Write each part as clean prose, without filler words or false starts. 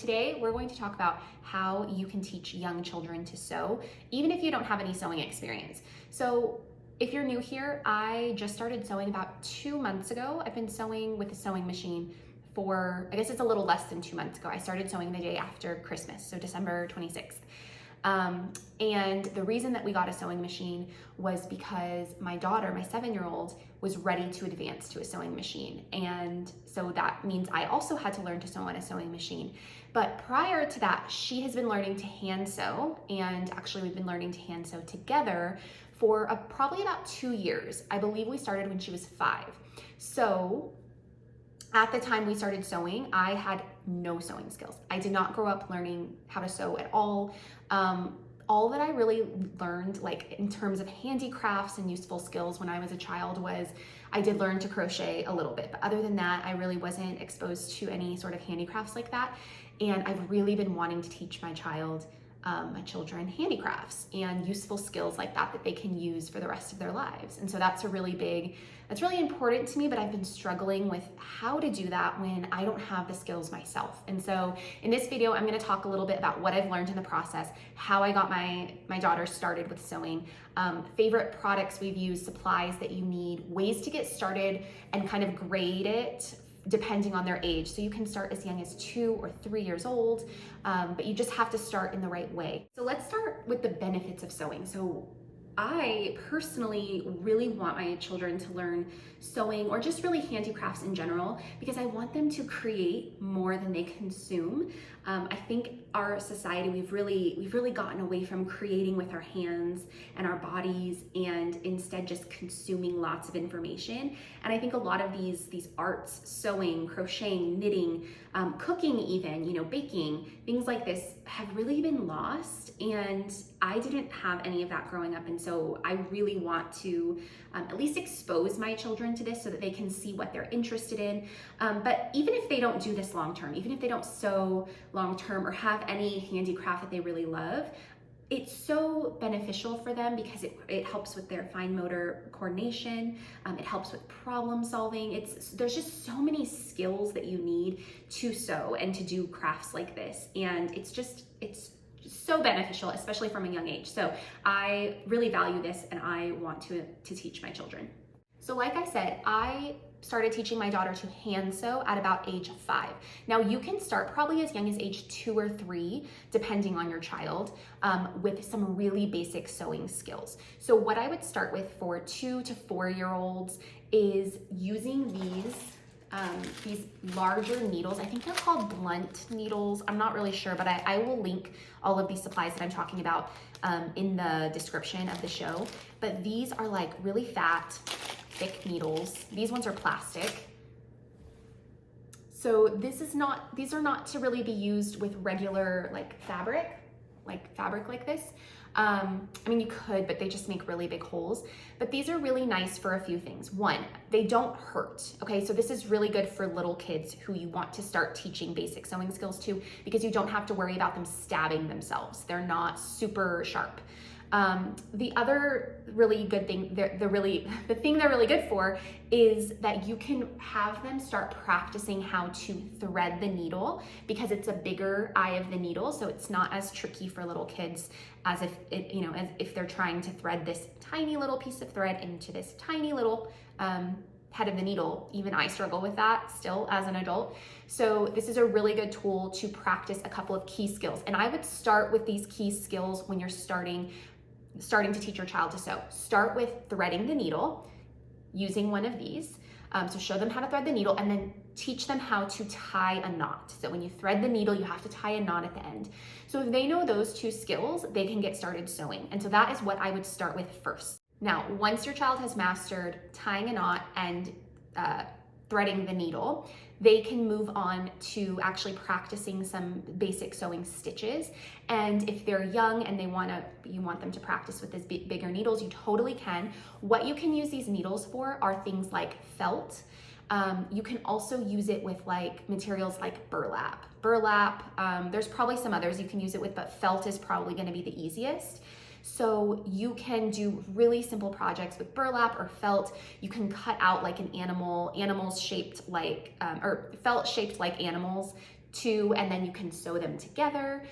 today we're going to talk about how you can teach young children to sew, even if you don't have any sewing experience. So if you're new here, I just started sewing about 2 months ago. I've been sewing with a sewing machine for, I guess it's a little less than 2 months ago. I started sewing the day after Christmas, so December 26th. And the reason that we got a sewing machine was because my daughter, my 7-year-old, was ready to advance to a sewing machine. And so that means I also had to learn to sew on a sewing machine. But prior to that, she has been learning to hand sew, and actually we've been learning to hand sew together for probably about 2 years. I believe we started when she was 5. So at the time we started sewing, I had no sewing skills. I did not grow up learning how to sew at all. All that I really learned, like in terms of handicrafts and useful skills when I was a child, was I did learn to crochet a little bit. But other than that, I really wasn't exposed to any sort of handicrafts like that. And I've really been wanting to teach my children handicrafts and useful skills like that that they can use for the rest of their lives. And so that's really important to me, but I've been struggling with how to do that when I don't have the skills myself. And so in this video, I'm going to talk a little bit about what I've learned in the process, how I got my daughter started with sewing, favorite products we've used, supplies that you need, ways to get started, and kind of grade it depending on their age. So you can start as young as 2 or 3 years old, but you just have to start in the right way. So let's start with the benefits of sewing. So I personally really want my children to learn sewing, or just really handicrafts in general, because I want them to create more than they consume. I think our society, we've really gotten away from creating with our hands and our bodies, and instead just consuming lots of information. And I think a lot of these arts, sewing, crocheting, knitting, cooking even, baking, things like this have really been lost. And I didn't have any of that growing up. And so I really want to at least expose my children to this so that they can see what they're interested in. But even if they don't do this long-term, even if they don't sew long-term or have any handicraft that they really love, it's so beneficial for them because it helps with their fine motor coordination. It helps with problem solving. There's just so many skills that you need to sew and to do crafts like this. And it's so beneficial, especially from a young age. So I really value this, and I want to teach my children. So like I said, I started teaching my daughter to hand sew at about age 5. Now you can start probably as young as age 2 or 3, depending on your child, with some really basic sewing skills. So what I would start with for 2 to 4-year-olds is using these larger needles. I think they're called blunt needles. I'm not really sure, but I will link all of these supplies that I'm talking about in the description of the show. But these are like really fat, thick needles. These ones are plastic. So these are not to really be used with regular fabric like this. I mean, you could, but they just make really big holes. But these are really nice for a few things. One, they don't hurt, okay? So this is really good for little kids who you want to start teaching basic sewing skills to, because you don't have to worry about them stabbing themselves. They're not super sharp. The other really good thing, the thing they're really good for is that you can have them start practicing how to thread the needle, because it's a bigger eye of the needle, so it's not as tricky for little kids as if they're trying to thread this tiny little piece of thread into this tiny little head of the needle. Even I struggle with that still as an adult. So this is a really good tool to practice a couple of key skills. And I would start with these key skills when you're starting to teach your child to sew. Start with threading the needle using one of these. So show them how to thread the needle, and then teach them how to tie a knot. So when you thread the needle, you have to tie a knot at the end. So if they know those 2 skills, they can get started sewing. And so that is what I would start with first. Now, once your child has mastered tying a knot and threading the needle, they can move on to actually practicing some basic sewing stitches. And if they're young and you want them to practice with these bigger needles, you totally can. What you can use these needles for are things like felt. You can also use it with materials like burlap. There's probably some others you can use it with, but felt is probably going to be the easiest. So you can do really simple projects with burlap or felt. You can cut out like an animals shaped like, or felt shaped like animals two, and then you can sew them together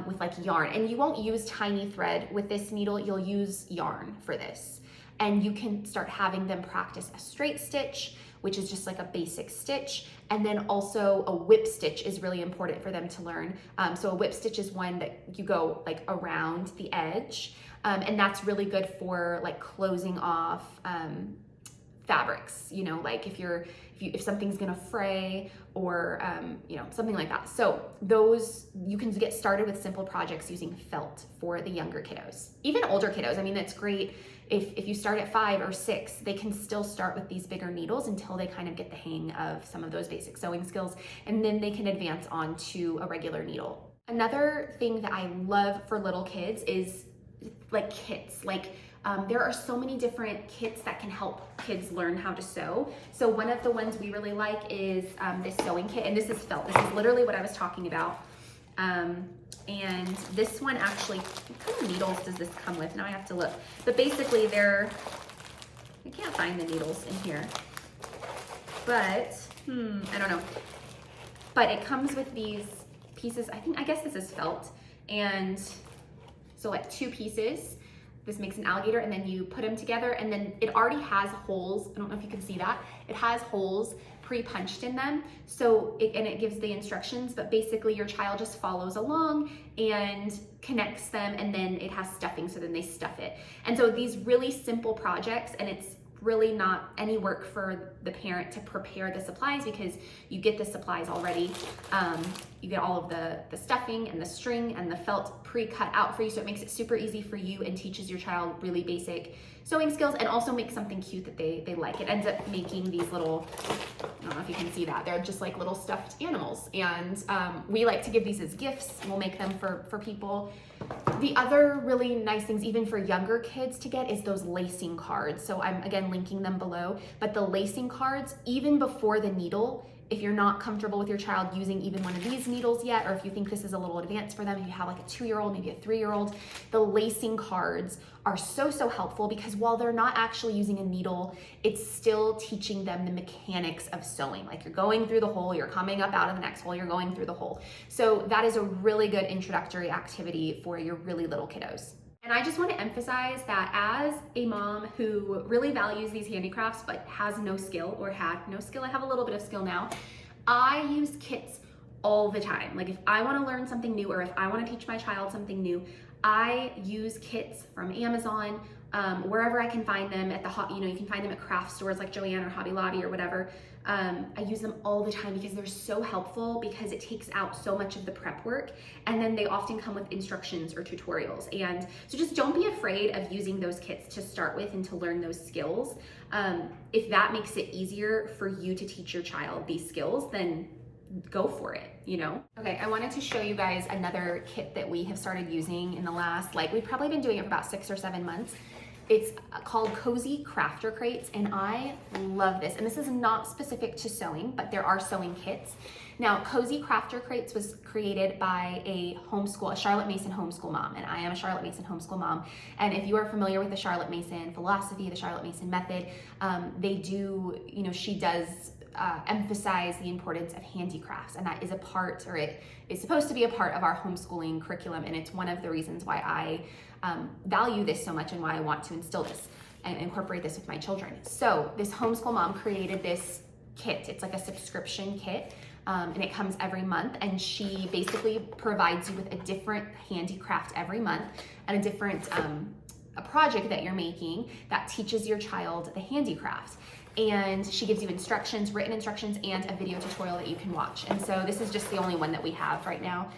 with like yarn. And you won't use tiny thread with this needle, you'll use yarn for this. And you can start having them practice a straight stitch, which is just like a basic stitch. And then also a whip stitch is really important for them to learn. So a whip stitch is one that you go like around the edge. And that's really good for like closing off fabrics, you know, like if something's gonna fray or you know, something like that. So those, you can get started with simple projects using felt for the younger kiddos. Even older kiddos, I mean, that's great. If you start at 5 or 6, they can still start with these bigger needles until they kind of get the hang of some of those basic sewing skills, and then they can advance on to a regular needle. Another thing that I love for little kids is like kits. There are so many different kits that can help kids learn how to sew. So one of the ones we really like is this sewing kit, and this is felt. This is literally what I was talking about. And this one actually, what kind of needles does this come with? Now I have to look. But basically I can't find the needles in here. But, I don't know. But it comes with these pieces, I guess this is felt. And so like 2 pieces. This makes an alligator, and then you put them together, and then it already has holes. I don't know if you can see that. It has holes pre-punched in them. So it gives the instructions, but basically your child just follows along and connects them, and then it has stuffing, so then they stuff it. And so these really simple projects, and it's really not any work for the parent to prepare the supplies because you get the supplies already. You get all of the stuffing and the string and the felt pre-cut out for you, so it makes it super easy for you and teaches your child really basic sewing skills, and also makes something cute that they like. It ends up making these little, I don't know if you can see that, they're just like little stuffed animals, and we like to give these as gifts. We'll make them for people. The other really nice things, even for younger kids to get, is those lacing cards. So I'm again linking them below, but the lacing cards, even before the needle, if you're not comfortable with your child using even one of these needles yet, or if you think this is a little advanced for them, if you have like a 2-year-old, maybe a 3-year-old, the lacing cards are so helpful, because while they're not actually using a needle, it's still teaching them the mechanics of sewing. Like you're going through the hole, you're coming up out of the next hole, you're going through the hole. So that is a really good introductory activity for your really little kiddos. And I just want to emphasize that as a mom who really values these handicrafts but has no skill, or had no skill, I have a little bit of skill now, I use kits all the time. Like if I want to learn something new, or if I want to teach my child something new, I use kits from Amazon, wherever I can find them at you can find them at craft stores like Joann or Hobby Lobby or whatever. I use them all the time because they're so helpful, because it takes out so much of the prep work, and then they often come with instructions or tutorials. And so just don't be afraid of using those kits to start with and to learn those skills. If that makes it easier for you to teach your child these skills, then go for it, you know? Okay, I wanted to show you guys another kit that we have started using in the last, we've probably been doing it for about 6 or 7 months. It's called Cozy Crafter Crates, and I love this. And this is not specific to sewing, but there are sewing kits. Now, Cozy Crafter Crates was created by a Charlotte Mason homeschool mom, and I am a Charlotte Mason homeschool mom. And if you are familiar with the Charlotte Mason philosophy, the Charlotte Mason method, she does emphasize the importance of handicrafts, and that is a part, or it is supposed to be a part of our homeschooling curriculum, and it's one of the reasons why I value this so much and why I want to instill this and incorporate this with my children. So this homeschool mom created this kit. It's like a subscription kit, and it comes every month, and she basically provides you with a different handicraft every month and a different a project that you're making that teaches your child the handicraft. And she gives you instructions, written instructions, and a video tutorial that you can watch. And so this is just the only one that we have right now.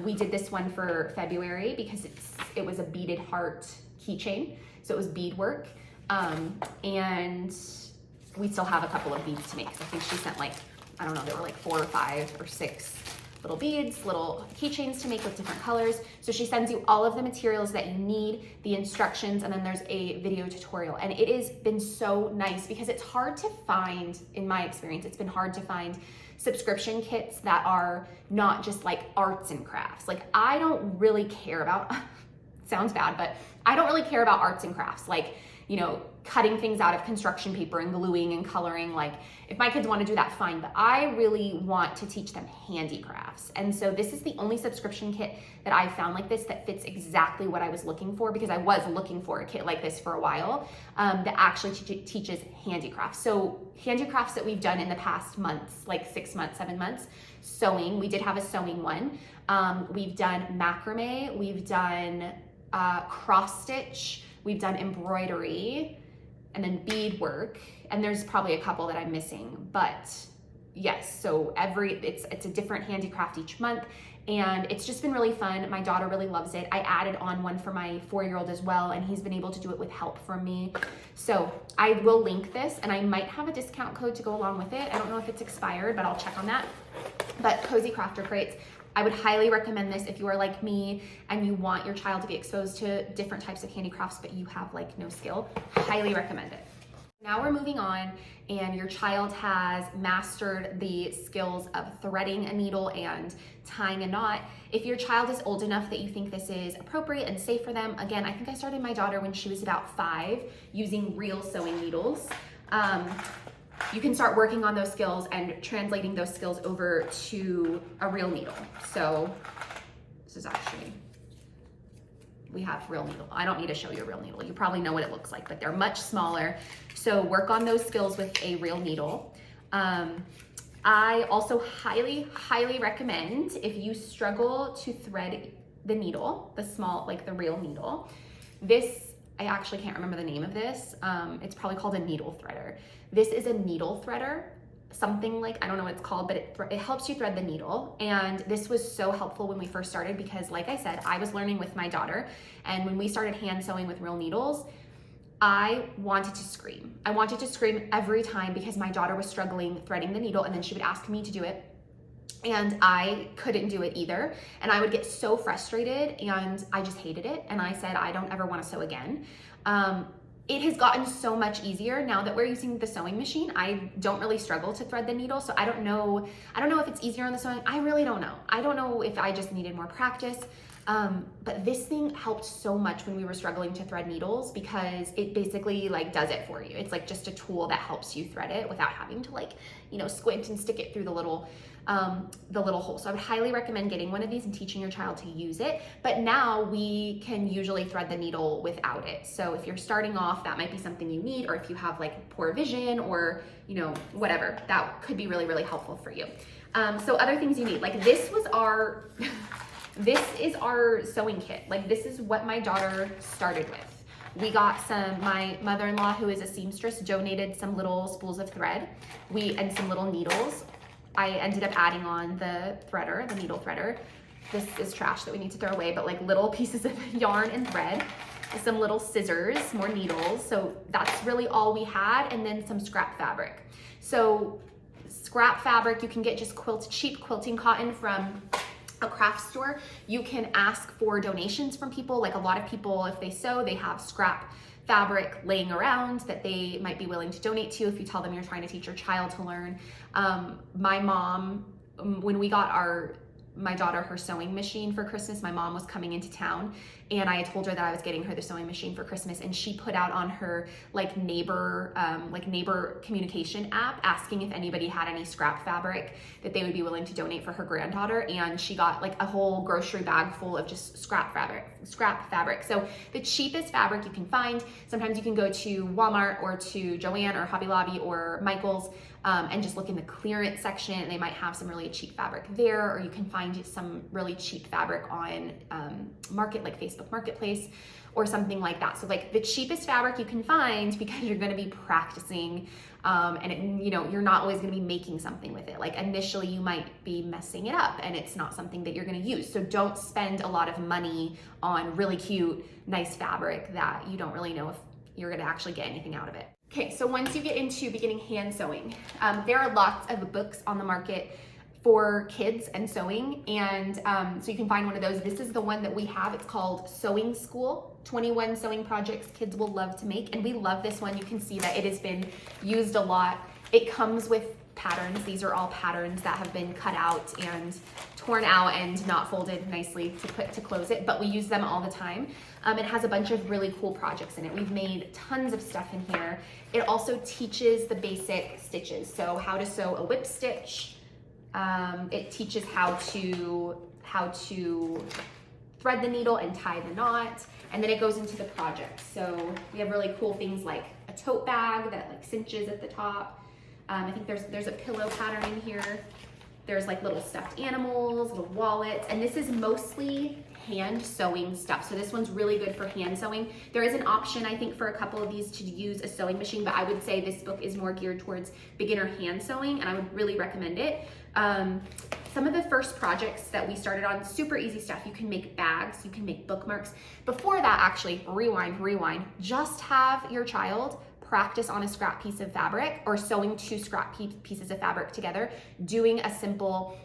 We did this one for February because it was a beaded heart keychain. So it was beadwork. And we still have a couple of beads to make. So I think she sent there were 4 or 5 or 6 little beads, little keychains to make with different colors. So she sends you all of the materials that you need, the instructions, and then there's a video tutorial. And it has been so nice because it's hard to find, in my experience, it's been hard to find subscription kits that are not just like arts and crafts. Like I don't really care about, sounds bad, but I don't really care about arts and crafts. cutting things out of construction paper and gluing and coloring. Like if my kids want to do that, fine, but I really want to teach them handicrafts. And so this is the only subscription kit that I found like this that fits exactly what I was looking for, because I was looking for a kit like this for a while that actually teaches handicrafts. So handicrafts that we've done in the past months, like 6 months, 7 months, sewing. We did have a sewing one. We've done macrame, we've done cross stitch, we've done embroidery, and then beadwork, and there's probably a couple that I'm missing, but yes, so it's a different handicraft each month, and it's just been really fun. My daughter really loves it. I added on one for my 4-year-old as well, and he's been able to do it with help from me. So I will link this, and I might have a discount code to go along with it. I don't know if it's expired, but I'll check on that. But Cozy Crafter Crates, I would highly recommend this if you are like me and you want your child to be exposed to different types of handicrafts, but you have like no skill. Highly recommend it. Now we're moving on, and your child has mastered the skills of threading a needle and tying a knot. If your child is old enough that you think this is appropriate and safe for them, again, I think I started my daughter when she was about 5 using real sewing needles. You can start working on those skills and translating those skills over to a real needle. So this is actually, we have real needle. I don't need to show you a real needle. You probably know what it looks like, but they're much smaller. So work on those skills with a real needle. I also highly, highly recommend, if you struggle to thread the needle, the small, like the real needle, this, I actually can't remember the name of this. It's probably called a needle threader. This is a needle threader, something like, I don't know what it's called, but it helps you thread the needle. And this was so helpful when we first started, because like I said, I was learning with my daughter. And when we started hand sewing with real needles, I wanted to scream. I wanted to scream every time, because my daughter was struggling threading the needle, and then she would ask me to do it, and I couldn't do it either. And I would get so frustrated, and I just hated it. And I said, I don't ever want to sew again. It has gotten so much easier now that we're using the sewing machine. I don't really struggle to thread the needle, so I don't know if it's easier on the sewing. I really don't know. I don't know if I just needed more practice. But this thing helped so much when we were struggling to thread needles, because it basically like does it for you. It's like just a tool that helps you thread it without having to like, squint and stick it through the little hole. So I would highly recommend getting one of these and teaching your child to use it. But now we can usually thread the needle without it. So if you're starting off, that might be something you need, or if you have like poor vision or, whatever, that could be really, really helpful for you. So other things you need, like this was our, this is our sewing kit. Like this is what my daughter started with. We got my mother-in-law, who is a seamstress, donated some little spools of thread and some little needles. I ended up adding on the needle threader. This is trash that we need to throw away, but like little pieces of yarn and thread, some little scissors, more needles. So that's really all we had. And then some scrap fabric. So scrap fabric, you can get just cheap quilting cotton from a craft store. You can ask for donations from people. Like a lot of people, if they sew, they have scrap fabric laying around that they might be willing to donate to if you tell them you're trying to teach your child to learn. My mom, when we got my daughter her sewing machine for Christmas, my mom was coming into town, and I told her that I was getting her the sewing machine for Christmas, and she put out on her neighbor communication app asking if anybody had any scrap fabric that they would be willing to donate for her granddaughter, and she got like a whole grocery bag full of just scrap fabric. So the cheapest fabric you can find, sometimes you can go to Walmart or to Joann or Hobby Lobby or Michael's and just look in the clearance section, and they might have some really cheap fabric there, or you can find some really cheap fabric on Facebook Marketplace or something like that. So like the cheapest fabric you can find, because you're going to be practicing and you're not always going to be making something with it. Like initially you might be messing it up and it's not something that you're going to use. So don't spend a lot of money on really cute, nice fabric that you don't really know if you're going to actually get anything out of it. Okay, so once you get into beginning hand sewing, there are lots of books on the market for kids and sewing, and so you can find one of those. This is the one that we have. It's called Sewing School, 21 Sewing Projects Kids Will Love to Make, and we love this one. You can see that it has been used a lot. It comes with patterns. These are all patterns that have been cut out and torn out and not folded nicely to close it, but we use them all the time. It has a bunch of really cool projects in it. We've made tons of stuff in here. It also teaches the basic stitches. So how to sew a whip stitch. It teaches how to thread the needle and tie the knot. And then it goes into the projects. So we have really cool things like a tote bag that like cinches at the top. I think there's a pillow pattern in here. There's like little stuffed animals, little wallets, and this is mostly hand sewing stuff. So this one's really good for hand sewing. There is an option, I think, for a couple of these to use a sewing machine, but I would say this book is more geared towards beginner hand sewing, and I would really recommend it. Some of the first projects that we started on, super easy stuff. You can make bags, you can make bookmarks. Before that, actually, rewind, just have your child practice on a scrap piece of fabric or sewing two scrap pieces of fabric together, doing a simple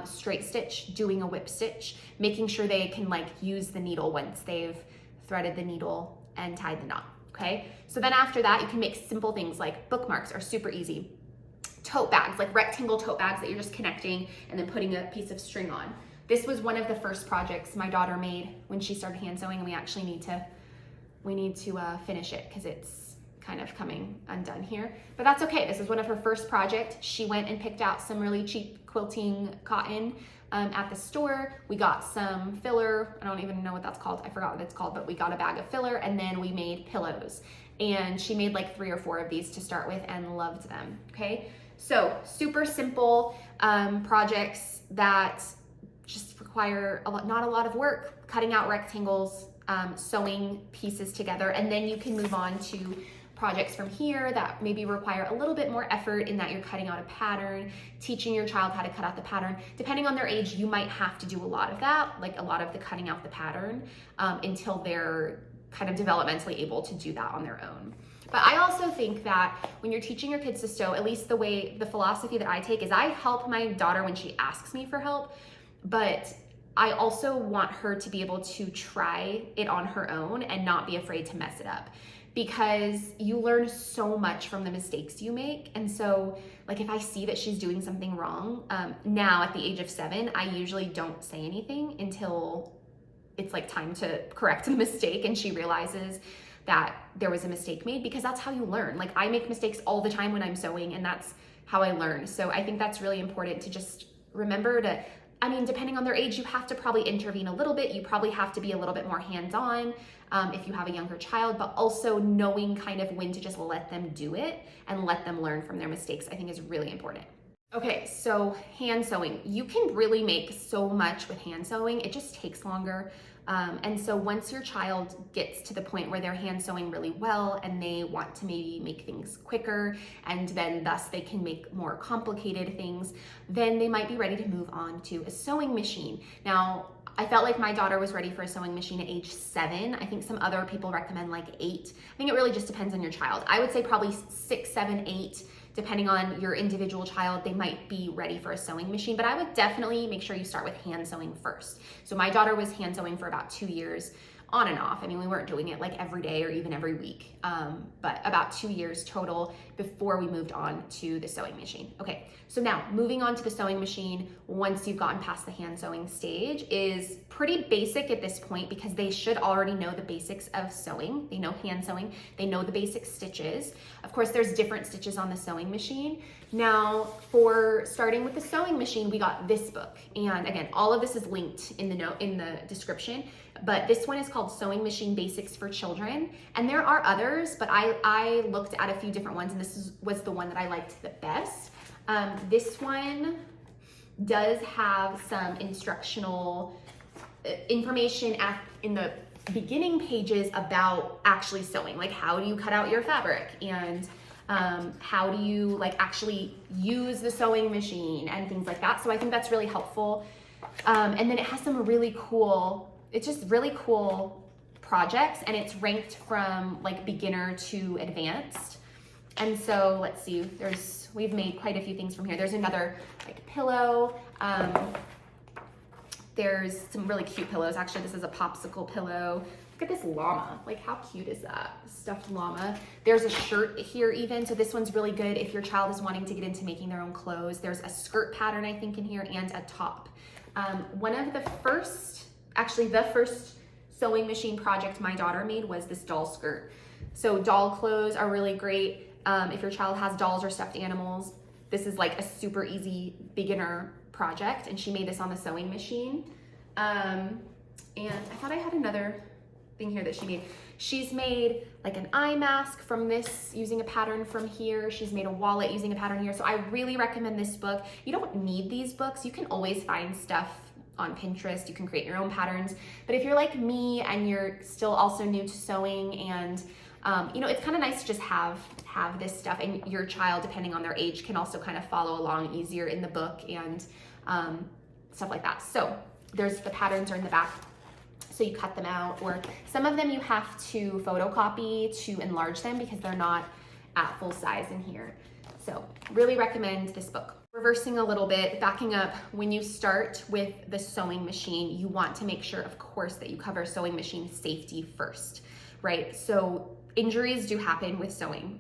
straight stitch, doing a whip stitch, making sure they can like use the needle once they've threaded the needle and tied the knot, okay? So then after that, you can make simple things like bookmarks are super easy. Tote bags, like rectangle tote bags that you're just connecting and then putting a piece of string on. This was one of the first projects my daughter made when she started hand sewing, and we actually need to finish it because it's kind of coming undone here, but that's okay. This is one of her first projects. She went and picked out some really cheap quilting cotton at the store. We got some filler. I don't even know what that's called. I forgot what it's called, but we got a bag of filler, and then we made pillows. And she made like 3 or 4 of these to start with and loved them, okay? So super simple projects that just require not a lot of work, cutting out rectangles, sewing pieces together, and then you can move on to projects from here that maybe require a little bit more effort in that you're cutting out a pattern, teaching your child how to cut out the pattern. Depending on their age, you might have to do a lot of that, like a lot of the cutting out the pattern until they're kind of developmentally able to do that on their own. But I also think that when you're teaching your kids to sew, at least the philosophy that I take is I help my daughter when she asks me for help, but I also want her to be able to try it on her own and not be afraid to mess it up, because you learn so much from the mistakes you make. And so like if I see that she's doing something wrong, now at the age of 7, I usually don't say anything until it's like time to correct the mistake and she realizes that there was a mistake made, because that's how you learn. Like I make mistakes all the time when I'm sewing, and that's how I learn. So I think that's really important to just remember to, I mean, depending on their age, you have to probably intervene a little bit. You probably have to be a little bit more hands-on if you have a younger child, but also knowing kind of when to just let them do it and let them learn from their mistakes, I think is really important. Okay, so hand sewing. You can really make so much with hand sewing. It just takes longer. And so once your child gets to the point where they're hand sewing really well and they want to maybe make things quicker, and then thus they can make more complicated things, then they might be ready to move on to a sewing machine. Now, I felt like my daughter was ready for a sewing machine at age 7. I think some other people recommend like 8. I think it really just depends on your child. I would say probably 6, 7, 8. Depending on your individual child, they might be ready for a sewing machine, but I would definitely make sure you start with hand sewing first. So my daughter was hand sewing for about 2 years, on and off. I mean, we weren't doing it like every day or even every week, but about 2 years total before we moved on to the sewing machine. Okay, so now moving on to the sewing machine, once you've gotten past the hand sewing stage, is pretty basic at this point because they should already know the basics of sewing. They know hand sewing, they know the basic stitches. Of course, there's different stitches on the sewing machine. Now, for starting with the sewing machine, we got this book. And again, all of this is linked in the description, but this one is called Sewing Machine Basics for Children. And there are others, but I looked at a few different ones, and this was the one that I liked the best. This one does have some instructional information in the beginning pages about actually sewing, like how do you cut out your fabric, and how do you like actually use the sewing machine and things like that. So I think that's really helpful. And then it has some really cool, it's just really cool projects, and it's ranked from like beginner to advanced. And so let's see, we've made quite a few things from here. There's another like pillow. There's some really cute pillows. Actually, this is a popsicle pillow. Look at this llama. Like, how cute is that? Stuffed llama. There's a shirt here even. So this one's really good if your child is wanting to get into making their own clothes. There's a skirt pattern, I think, in here, and a top. One of the first, actually the first sewing machine project my daughter made was this doll skirt. So doll clothes are really great. If your child has dolls or stuffed animals, this is like a super easy beginner project. And she made this on the sewing machine. And I thought I had another thing here that she made. She's made like an eye mask from this using a pattern from here. She's made a wallet using a pattern here. So I really recommend this book. You don't need these books. You can always find stuff on Pinterest. You can create your own patterns. But if you're like me and you're still also new to sewing, and you know, it's kind of nice to just have this stuff, and your child, depending on their age, can also kind of follow along easier in the book and stuff like that. So there's the patterns are in the back. So you cut them out, or some of them you have to photocopy to enlarge them because they're not at full size in here. So really recommend this book. Reversing a little bit, backing up, when you start with the sewing machine, you want to make sure, of course, that you cover sewing machine safety first, right? So injuries do happen with sewing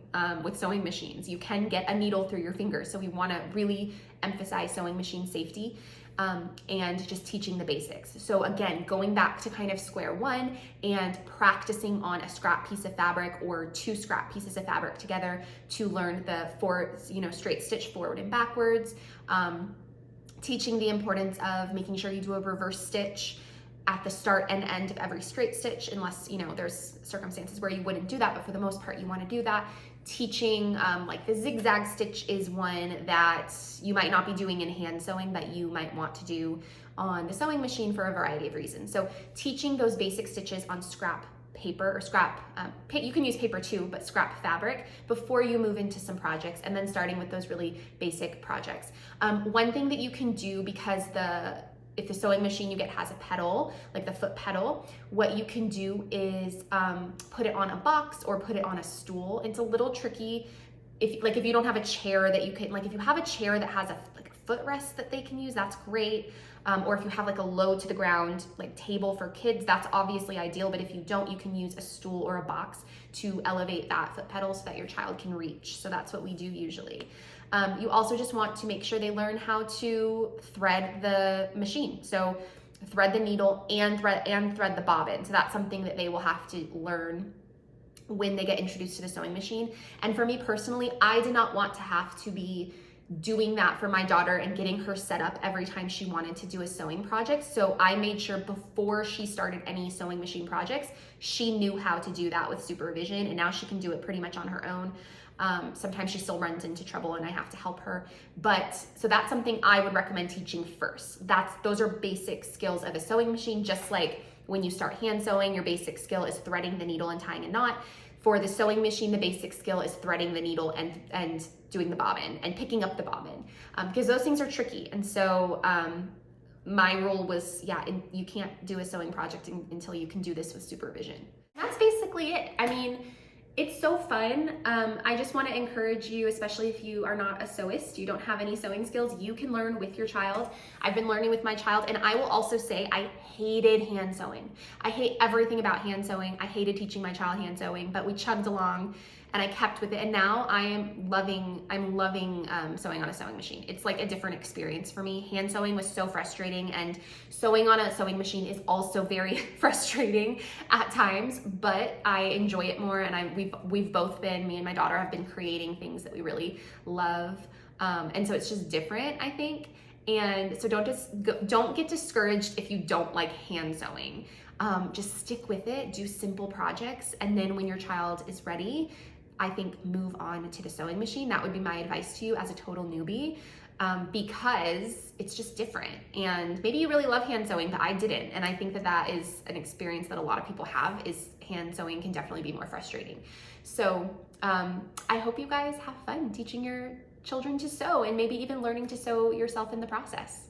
machines. You can get a needle through your finger. So we want to really emphasize sewing machine safety. And just teaching the basics. So again, going back to kind of square one and practicing on a scrap piece of fabric or 2 scrap pieces of fabric together to learn the straight stitch forward and backwards. Teaching the importance of making sure you do a reverse stitch at the start and end of every straight stitch, unless, you know, there's circumstances where you wouldn't do that, but for the most part, you want to do that. Teaching like the zigzag stitch is one that you might not be doing in hand sewing, but you might want to do on the sewing machine for a variety of reasons. So teaching those basic stitches on scrap paper or scrap, you can use paper too, but scrap fabric before you move into some projects, and then starting with those really basic projects. One thing that you can do, because if the sewing machine you get has a pedal, like the foot pedal, what you can do is put it on a box or put it on a stool. It's a little tricky if you don't have a chair that you can, like if you have a chair that has a footrest that they can use, that's great. Or if you have like a low to the ground like table for kids, that's obviously ideal. But if you don't, you can use a stool or a box to elevate that foot pedal so that your child can reach. So that's what we do usually. You also just want to make sure they learn how to thread the machine. So thread the needle and thread the bobbin. So that's something that they will have to learn when they get introduced to the sewing machine. And for me personally, I did not want to have to be doing that for my daughter and getting her set up every time she wanted to do a sewing project. So I made sure before she started any sewing machine projects, she knew how to do that with supervision, and now she can do it pretty much on her own. Sometimes she still runs into trouble and I have to help her. So that's something I would recommend teaching first. Those are basic skills of a sewing machine. Just like when you start hand sewing, your basic skill is threading the needle and tying a knot. For the sewing machine, the basic skill is threading the needle and doing the bobbin and picking up the bobbin, because those things are tricky. And so my rule was, you can't do a sewing project until you can do this with supervision. That's basically it. I mean, it's so fun. I just want to encourage you, especially if you are not a sewist, you don't have any sewing skills, you can learn with your child. I've been learning with my child, and I will also say I hated hand sewing. I hate everything about hand sewing. I hated teaching my child hand sewing, but we chugged along and I kept with it. And now I'm loving sewing on a sewing machine. It's like a different experience for me. Hand sewing was so frustrating, and sewing on a sewing machine is also very frustrating at times, but I enjoy it more. And we've both been, me and my daughter have been creating things that we really love. And so it's just different, I think. And so don't get discouraged if you don't like hand sewing. Just stick with it, do simple projects, and then when your child is ready, I think move on to the sewing machine. That would be my advice to you as a total newbie, because it's just different. And maybe you really love hand sewing, but I didn't. And I think that is an experience that a lot of people have, is hand sewing can definitely be more frustrating. So I hope you guys have fun teaching your children to sew, and maybe even learning to sew yourself in the process.